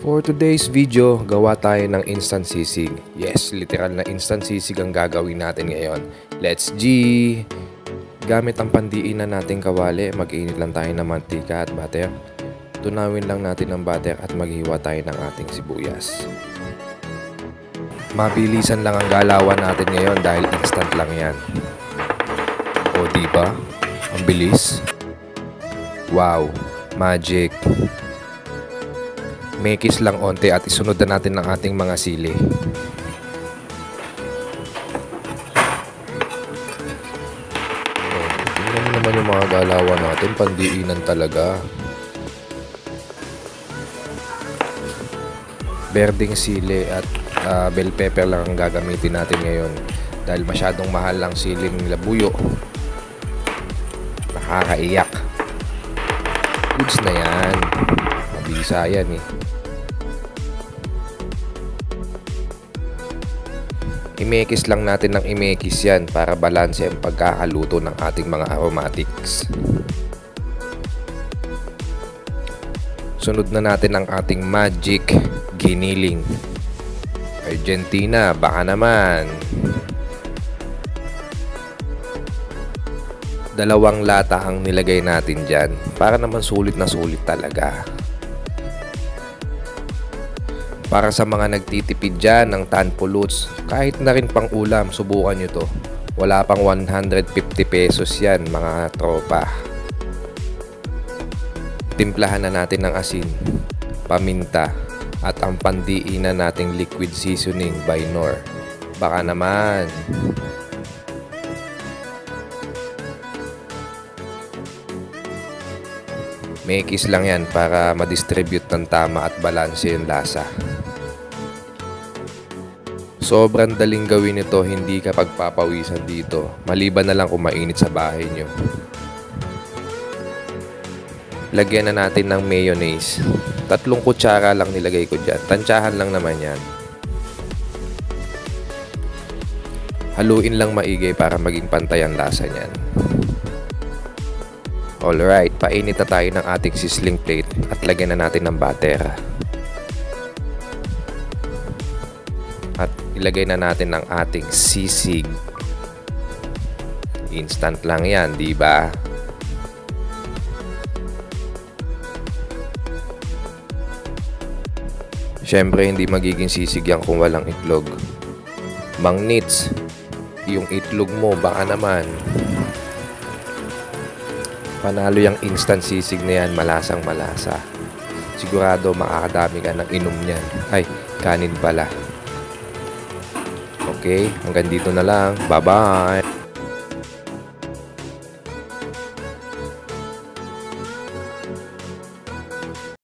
For today's video, gawa tayo ng instant sisig. Yes, literal na instant sisig ang gagawin natin ngayon. Let's G! Gamit ang pandiinan nating kawali, mag-init lang tayo ng mantika at butter. Tunawin lang natin ang butter at maghiwa tayo ng ating sibuyas. Mabilisan lang ang galawan natin ngayon dahil instant lang yan. O diba? Ang bilis. Wow! Magic! Mekis lang onte at isunod na natin ng ating mga sili. Tingnan mo naman yung mga galawan natin, pandiinan talaga. Berdeng sili at bell pepper lang ang gagamitin natin ngayon dahil masyadong mahal ang siling labuyo. Nakakaiyak. Goods na yan. Mabisa yan eh. Imekis lang natin ng imekis yan para balanse ang pagkakaluto ng ating mga aromatics. Sunod na natin ang ating magic giniling. Argentina, baka naman. 2 lata ang nilagay natin dyan para naman sulit na sulit talaga. Para sa mga nagtitipid dyan ng tan puluts, kahit na rin pang ulam, subukan nyo to. Wala pang 150 pesos yan mga tropa. Timplahan na natin ng asin, paminta, at ang pandiinan nating liquid seasoning by Knorr. Baka naman. Mekis lang yan para ma-distribute ng tama at balanse yung lasa. Sobrang daling gawin ito, hindi ka pagpapawisan dito. Maliban na lang kung mainit sa bahay nyo. Lagyan na natin ng mayonnaise. 3 kutsara lang nilagay ko dyan. Tansyahan lang naman yan. Haluin lang maigi para maging pantay ang lasa niyan. Alright, painit na tayo ng ating sizzling plate at lagyan na natin ng butter. At ilagay na natin ang ating sisig. Instant lang yan, di ba? Siyempre, hindi magiging sisig yan kung walang itlog. Mang Nits, yung itlog mo, baka naman. Panalo yung instant sisig na yan, malasang malasa. Sigurado makakadami ka ng inom niyan. Ay, kanin pala. Okay, hanggang dito na lang. Bye-bye!